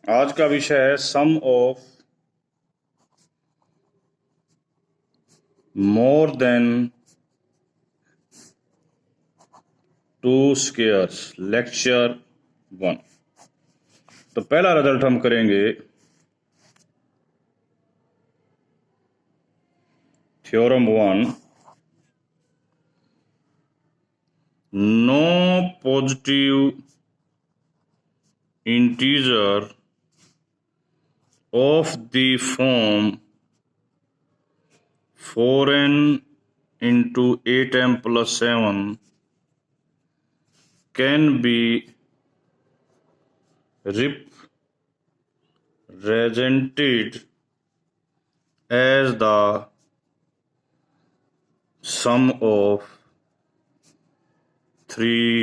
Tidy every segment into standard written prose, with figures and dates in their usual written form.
आज का विषय है sum of more than two squares, lecture 1। तो पहला रिजल्ट हम करेंगे theorem 1। No positive integer of the form 4n into 8m plus 7 can be represented as the sum of three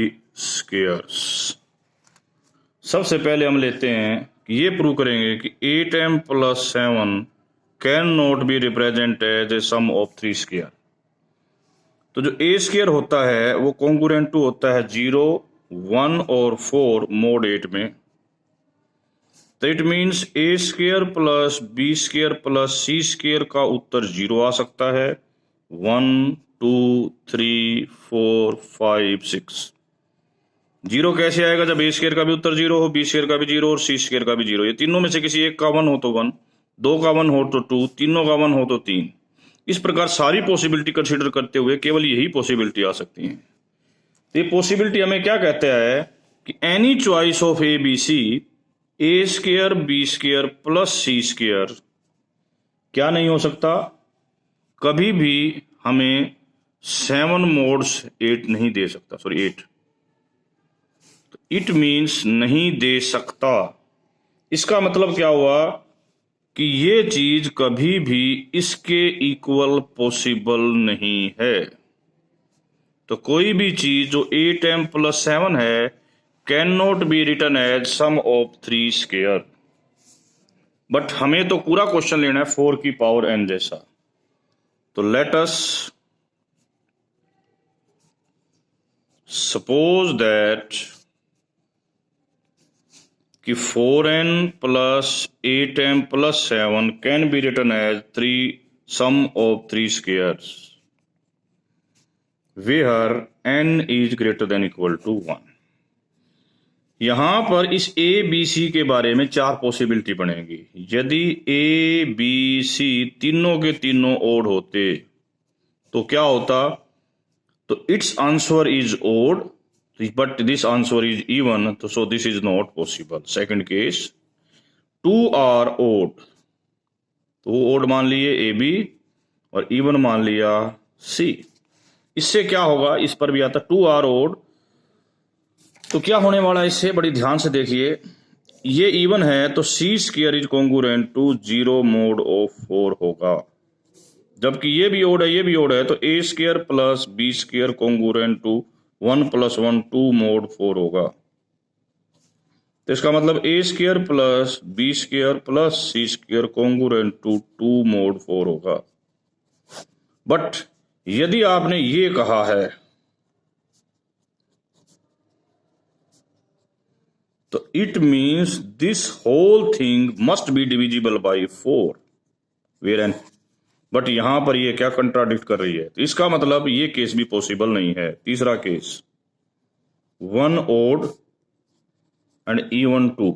squares। सबसे पहले हम लेते हैं कि ये प्रूव करेंगे कि 8m plus 7 can not be represent as a sum of three square. तो जो ए स्क्वायर होता है वो कॉन्ग्रुएंट टू होता है 0, 1 और 4 मोड 8 में। तो it means a square plus B square plus C square का उत्तर 0 आ सकता है। 1, 2, 3, 4, 5, 6। 0 कैसे आएगा? जब ए स्क्वायर का भी उत्तर 0 हो, बी स्क्वायर का भी 0 और सी स्क्वायर का भी 0। ये तीनों में से किसी एक का 1 हो तो 1, 2 का 1 हो तो 2, तीनों का 1 हो तो 3। इस प्रकार सारी पॉसिबिलिटी कंसीडर करते हुए केवल यही पॉसिबिलिटी आ सकती है। तो ये पॉसिबिलिटी हमें क्या कहते हैं कि any choice of a b c, a square b square plus C square क्या नहीं हो सकता? कभी भी हमें 7 मोड्स 8 नहीं दे सकता, सॉरी 8। इट मीन्स नहीं दे सकता। इसका मतलब क्या हुआ कि ये चीज कभी भी इसके इक्वल पॉसिबल नहीं है। तो कोई भी चीज जो 8m plus 7 है can not be written as sum of three square. But हमें तो पूरा क्वेश्चन लेना है 4 की पावर n जैसा। तो लेट अस सपोज दैट कि 4n plus 8m plus 7 can be written as three sum of three squares where n is greater than equal to 1। यहां पर इस ए बी सी के बारे में 4 पॉसिबिलिटी बनेगी। यदि ए बी सी तीनों के तीनों ओड होते तो क्या होता? तो it's answer is odd but this answer is even, तो so this is not possible. Second case, 2 are odd, तो ओड मान लिए ए बी और इवन मान लिया सी। इससे क्या होगा? इस पर भी आता 2 आर ओड, तो क्या होने वाला है इससे? बड़ी ध्यान से देखिए। ये इवन है तो C square is congruent to 0 mod of 4 होगा। जबकि ये भी ओड है, ये भी ओड है, तो A square plus B square congruent to 1 + 1 2 mod 4 होगा। तो इसका मतलब A square plus B square plus C square congruent to 2 mod 4 होगा। बट यदि आपने ये कहा है तो it means this whole thing must be divisible by 4 where N. But यहां पर ये क्या कंट्राडिक्ट कर रही है? तो इसका मतलब ये केस भी पॉसिबल नहीं है। तीसरा केस, 1 ओड एंड इवन 2।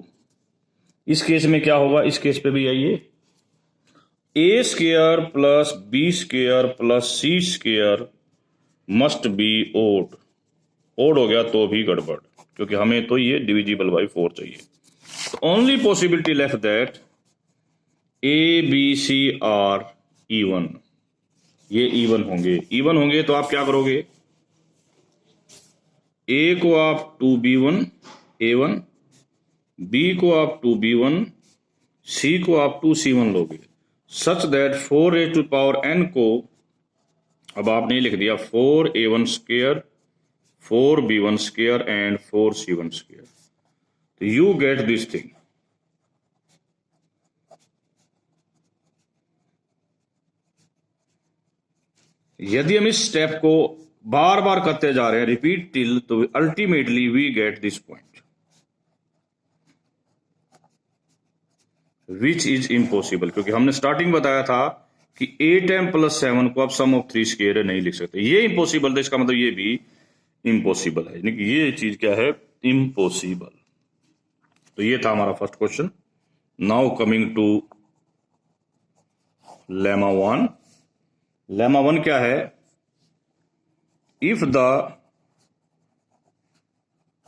इस केस में क्या होगा? इस केस पे भी आइए, A square plus B square plus C square must be odd. Odd हो गया तो भी गड़बड़, क्योंकि हमें तो ये डिविजिबल बाई 4 चाहिए। तो only possibility left that a b c are even. ये इवन होंगे। इवन होंगे तो आप क्या करोगे? ए को आप 2b1 a1, बी को आप 2b1, सी को आप 2c1 लोगे, सच दैट 4n को अब आपने लिख दिया 4a1 square, 4b1 square and 4c1 square. तो यू गेट दिस थिंग। यदि हम इस स्टेप को बार बार करते जा रहे हैं, रिपीट टिल, तो ultimately we get this point. Which is impossible, क्योंकि हमने स्टार्टिंग बताया था कि 8m + 7 को आप सम ऑफ 3 स्क्वायर नहीं लिख सकते, ये इम्पॉसिबल था, इसका मतलब ये भी इम्पॉसिबल है, यानी कि ये चीज क्या है, इम्पॉसिबल। तो ये था हमारा first question. Now coming to lemma 1। Lemma 1 क्या है, if the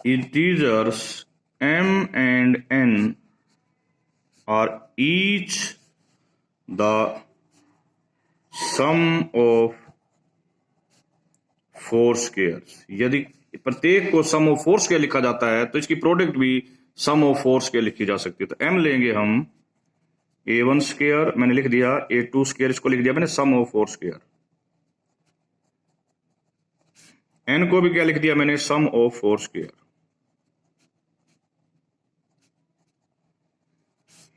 integers m and n are each the sum of 4 squares, यदि प्रत्येक को सम ऑफ 4 स्क्वायर लिखा जाता है तो इसकी प्रोडक्ट भी सम ऑफ 4 स्क्वायर लिखी जा सकती है। तो m लेंगे हम a1 स्क्वायर, मैंने लिख दिया, a2 स्क्वायर, इसको लिख दिया मैंने सम ऑफ 4 स्क्वायर, n को भी क्या लिख दिया मैंने, sum of 4 square.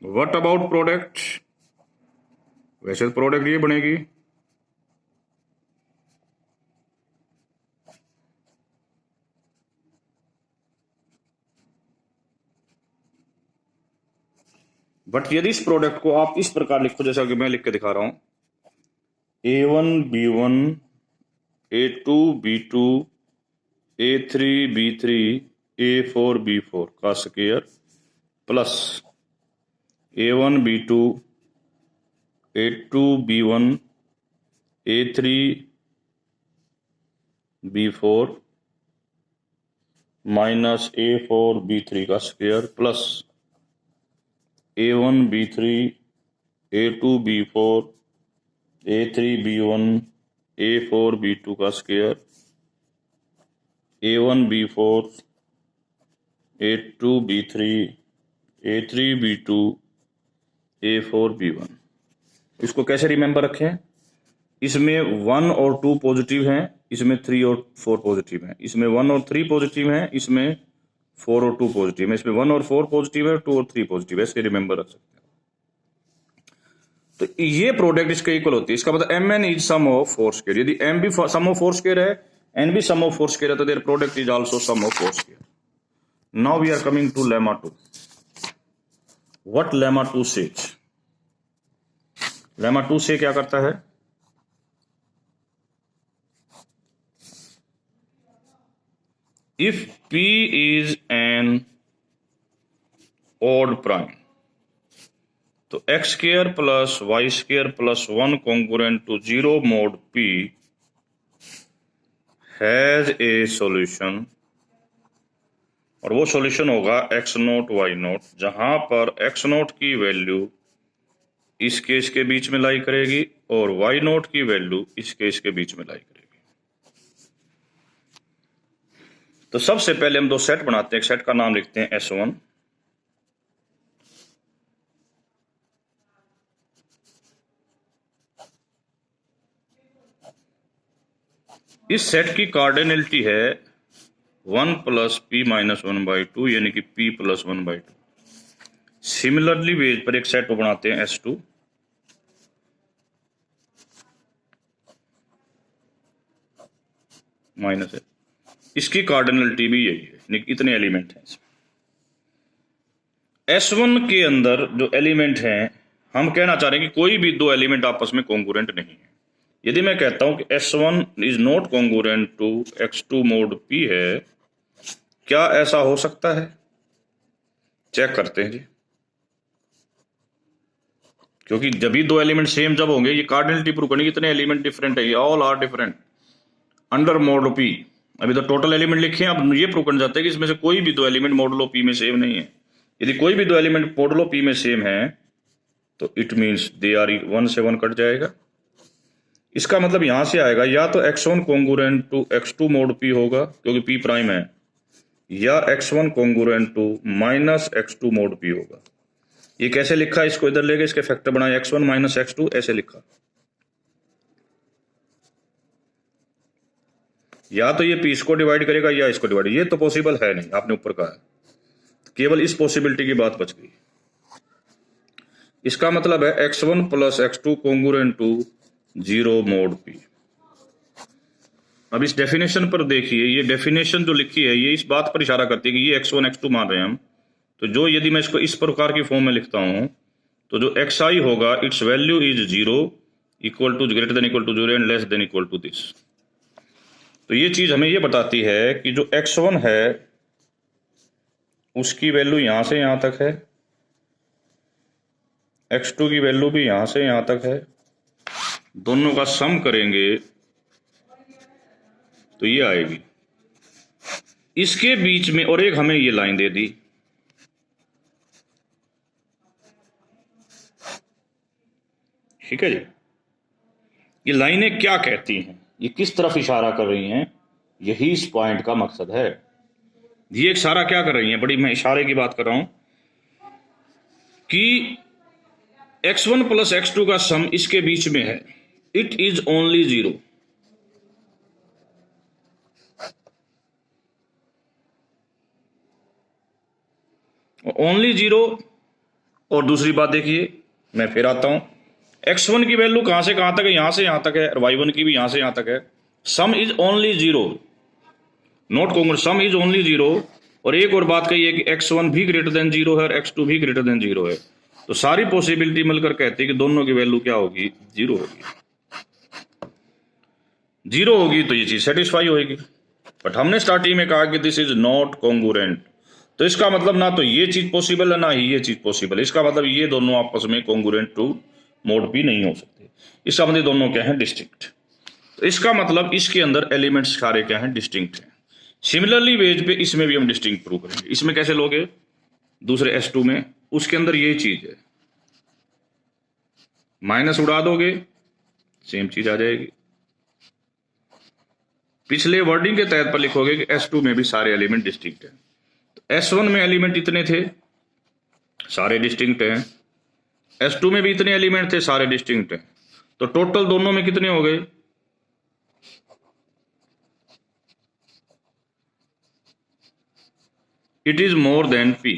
What about product, वैसे तो प्रोडक्ट ये बनेगी बट यदि इस प्रोडक्ट को आप इस प्रकार लिखो जैसा कि मैं लिख के दिखा रहा हूं, a1 b1 a2 b2 a3 b3 a4 b4 का square plus a1 b2 a2 b1 a3 b4 minus a4 b3 का square plus a1 b3 a2 b4 a3 b1 a4 b2 का square a1 b4 a2 b3 a3 b2 a4 b1। इसको कैसे remember रखें, इसमें 1 और 2 positive हैं, इसमें 3 और 4 पॉजिटिव हैं, इसमें 1 और 3 पॉजिटिव हैं, इसमें 4 और 2 पॉजिटिव है, इसमें 1 और 4 पॉजिटिव है, 2 और 3 पॉजिटिव है, ऐसे रिमेंबर रख सकते हैं। तो ये प्रोडक्ट इसके इक्वल होती है, इसका मतलब mn is sum of 4 square. यदि m भी सम ऑफ 4 स्क्वायर है, n भी सम ऑफ 4 स्क्वायर है, तो their product is also sum of 4 square. Now we are coming to lemma 2। What lemma 2 says, lemma 2 से क्या करता है, if p is an odd prime, तो x square plus y square plus 1 congruent to 0 mod p has a solution, और वो solution होगा x0 y0, जहां पर x0 की वैल्यू इस केस के बीच में लाई करेगी और y0 की वैल्यू इस केस के बीच में लाई करेगी। तो सबसे पहले हम दो सेट बनाते हैं, एक सेट का नाम लिखते हैं S1, इस सेट की कार्डिनलिटी है 1 + p - 1/2, यानी कि p + 1/2। सिमिलरली वेज पर एक सेट बनाते हैं S2, माइनस है, इसकी कार्डिनलिटी भी यही है, यानी कि इतने एलिमेंट हैं इसमें। S1 के अंदर जो एलिमेंट हैं, हम कहना चाह रहे हैं कि कोई भी दो एलिमेंट आपस में कॉन्ग्रुएंट नहीं है। यदि मैं कहता हूं कि S1 is not congruent to x2 mod p है, क्या ऐसा हो सकता है, चेक करते हैं जी। क्योंकि जब भी दो एलिमेंट सेम जब होंगे, ये कार्डिनलिटी प्रूव करनी, कितने एलिमेंट डिफरेंट है, ये all are different under mod p। अभी तो टोटल एलिमेंट लिखे हैं, अब ये प्रूव करना चाहते हैं कि इसमें से कोई भी दो एलिमेंट मॉडुलो p में सेम नहीं है। यदि कोई भी दो एलिमेंट मॉडुलो p में सेम है तो इट मीन्स दे आर 1 से 1 कट जाएगा। इसका मतलब यहां से आएगा, या तो x1 congruent to x2 mod p होगा क्योंकि p प्राइम है, या x1 congruent to -x2 mod p होगा। ये कैसे लिखा, इसको इधर लेके इसके फैक्टर बनाए, x1 - x2 ऐसे लिखा। या तो ये p इसको डिवाइड करेगा या इसको डिवाइड, ये तो पॉसिबल है नहीं, आपने ऊपर कहा है, केवल इस पॉसिबिलिटी की बात बच गई। इसका मतलब है x1 + x2 congruent to 0 mod p। अब इस डेफिनेशन पर देखिए, ये डेफिनेशन जो लिखी है ये इस बात पर इशारा करती है कि ये x1 x2 मान रहे हैं हम। तो जो यदि मैं इसको इस प्रकार की फॉर्म में लिखता हूं तो जो xi होगा its value is 0 equal to greater than equal to 0 and less than equal to this. तो ये चीज हमें ये बताती है कि जो x1 है उसकी वैल्यू यहां से यहां तक है, x2 की वैल्यू भी यहां से यहां तक है, दोनों का सम करेंगे तो ये आएगी। इसके बीच में और एक हमें ये लाइन दे दी, ठीक है जी। ये लाइनें क्या कहती हैं, ये किस तरफ इशारा कर रही हैं, यही इस पॉइंट का मकसद है। ये इशारा क्या कर रही हैं, बड़ी मैं इशारे की बात कर रहा हूं कि x1 प्लस x2 का सम इसके बीच में है, इट इज ओनली 0। ओनली 0। और दूसरी बात देखिए, मैं फिर आता हूं, x1 की वैल्यू कहां से कहां तक है, यहां से यहां तक है, और y1 की भी यहां से यहां तक है। सम is only 0, note congruent, some is only 0। और एक और बात कही है कि x1 भी ग्रेटर देन 0 है और x2 भी ग्रेटर देन 0 है। तो सारी पॉसिबिलिटी मिलकर कहती है कि दोनों की वैल्यू क्या होगी, 0 होगी। 0 होगी तो ये चीज सेटिस्फाई होगी। बट हमने स्टार्टिंग में कहा कि दिस इज नॉट कॉन्ग्रुएंट, तो इसका मतलब ना तो ये चीज पॉसिबल है ना ही ये चीज पॉसिबल है। इसका मतलब ये दोनों आपस में कॉन्ग्रुएंट टू मोड भी नहीं हो सकते। इसका मतलब दोनों क्या है, डिस्टिंक्ट। तो इसका मतलब इसके अंदर एलिमेंट्स सारे क्या हैं, डिस्टिंक्ट हैं। सिमिलरली वेज पे इसमें भी हम डिस्टिंक्ट प्रूव करेंगे। इसमें कैसे लोगे, दूसरे S2 में, उसके अंदर ये चीज है, माइनस उड़ा दोगे सेम चीज आ जाएगी। पिछले वर्डिंग के तहत पर लिखोगे कि S2 में भी सारे एलिमेंट डिस्टिंक्ट हैं। तो S1 में एलिमेंट इतने थे, सारे डिस्टिंक्ट हैं। S2 में भी इतने एलिमेंट थे, सारे डिस्टिंक्ट हैं। तो टोटल दोनों में कितने हो गए, it is more than P।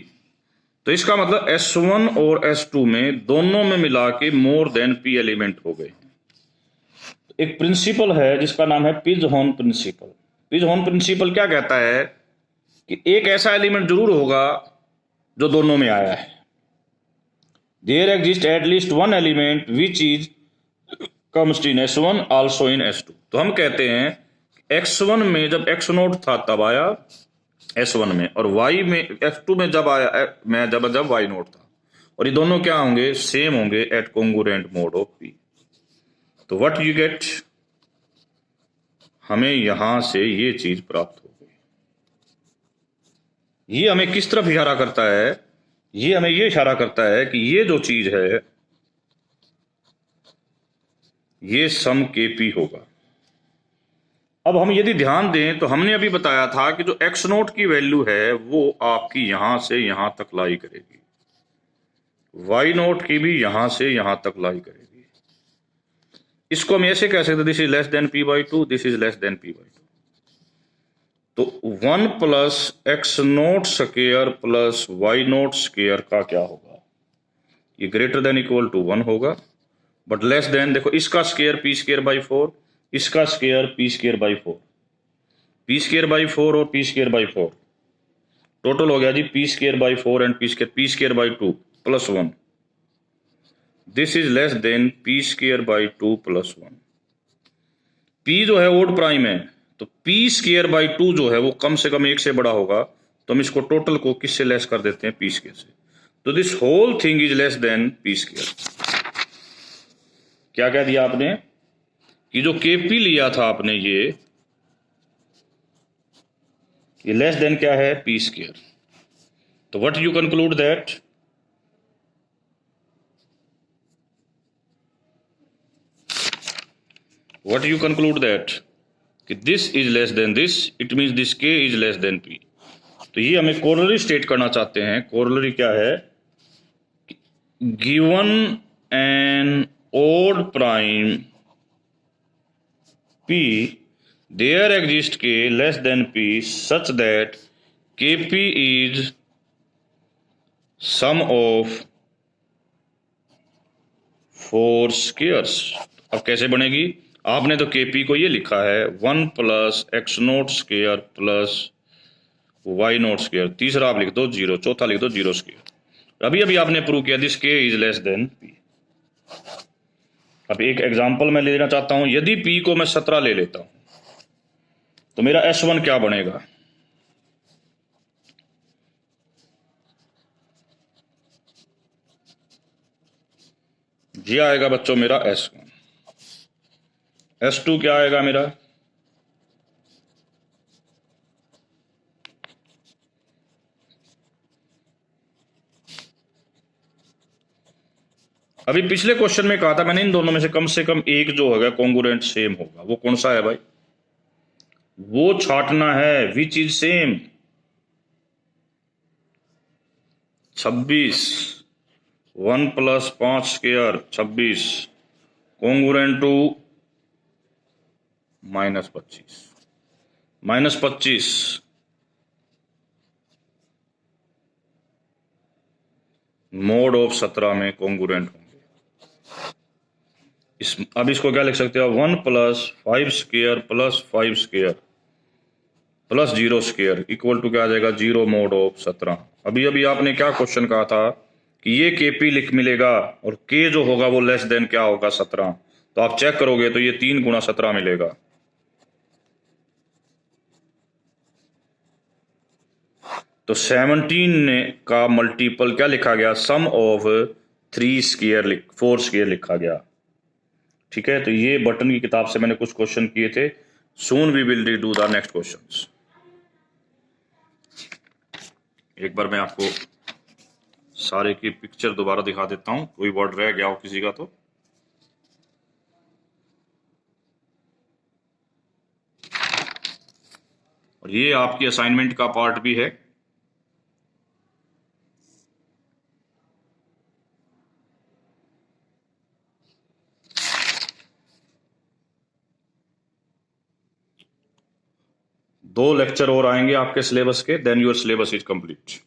तो इसका मतलब S1 और S2 में दोनों में मिला के मोर देन P एलिमेंट हो गए। एक प्रिंसिपल है जिसका नाम है पिजहॉर्न प्रिंसिपल। पिजहॉर्न प्रिंसिपल क्या कहता है कि एक ऐसा एलिमेंट जरूर होगा जो दोनों में आया है। There exist at least one element which is comes in S1 also in S2। तो हम कहते हैं x1 में जब x नोट था तब आया S1 में, और y में f2 में जब आया मैं जब y नोट था, और ये दोनों क्या होंगे, सेम होंगे at congruent mod of P। तो व्हाट यू गेट, हमें यहां से ये चीज प्राप्त हो गई। ये हमें किस तरफ इशारा करता है, ये हमें ये इशारा करता है कि ये जो चीज है ये सम KP होगा। अब हम यदि ध्यान दें तो हमने अभी बताया था कि जो x नोट की वैल्यू है वो आपकी यहां से यहां तक लाई करेगी, y नोट की भी यहां से यहां तक लाई करेगी। इसको हम ऐसे कह सकते हैं, this is less then P/2, this is less then P/2। तो 1 plus x note square plus y note square का क्या होगा, ये ग्रेटर देन इक्वल टू 1 होगा, बट लेस देन, देखो इसका स्क्वायर P²/4, इसका स्क्वायर P²/4, P²/4 और P²/4 टोटल हो गया जी P²/4 and P²/2 plus 1। This is less then P²/2 plus 1। P जो है ओड प्राइम है, तो P²/2 जो है वो कम से कम 1 से बड़ा होगा, तो हम इसको टोटल को किससे लेस कर देते हैं, P² से। तो this whole thing is less than P²। क्या कह दिया आपने कि जो KP लिया था आपने, ये लेस देन क्या है, P²। तो what you conclude that, what you conclude that कि this is less than this, it means this K is less than P। तो ये हमें कोरोलरी स्टेट करना चाहते हैं। कोरोलरी क्या है, given an odd prime P there exist K less than P such that KP is sum of 4 squares। अब कैसे बनेगी, आपने तो KP को ये लिखा है 1 plus x note square plus y note square, तीसरा आप लिख दो 0, चौथा लिख दो 0 स्क्वायर। अभी अभी आपने प्रूव किया दिस के इज लेस देन पी। अब एक एग्जांपल मैं लेना चाहता हूं, यदि पी को मैं 17 ले लेता हूं तो मेरा S1 क्या बनेगा? ये आएगा बच्चों मेरा S1। S2 क्या आएगा मेरा? अभी पिछले क्वेश्चन में कहा था मैंने, इन दोनों में से कम एक जो होगा कॉन्ग्रुएंट सेम होगा। वो कौन सा है भाई? वो छांटना है which is same. 26 1 + 5² 26 congruent to -25 -25 mod of 17 में कॉन्ग्रुएंट होंगे। अब इसको क्या लिख सकते हो? 1 + 5² + 5² + 0² इक्वल टू क्या आ जाएगा? 0 मोड ऑफ 17। अभी अभी आपने क्या क्वेश्चन कहा था कि ये KP लिख मिलेगा और K जो होगा वो लेस देन क्या होगा? 17। तो आप चेक करोगे तो ये 3 × 17 मिलेगा। तो 17 का मल्टीपल क्या लिखा गया? सम ऑफ 4² लिखा गया। ठीक है, तो ये बटन की किताब से मैंने कुछ क्वेश्चन किए थे। Soon we will redo the next questions. एक बार मैं आपको सारे की पिक्चर दोबारा दिखा देता हूं, कोई वर्ड रह गया हो किसी का तो। और ये आपकी असाइनमेंट का पार्ट भी है। दो लेक्चर और आएंगे आपके सिलेबस के, then your syllabus is complete.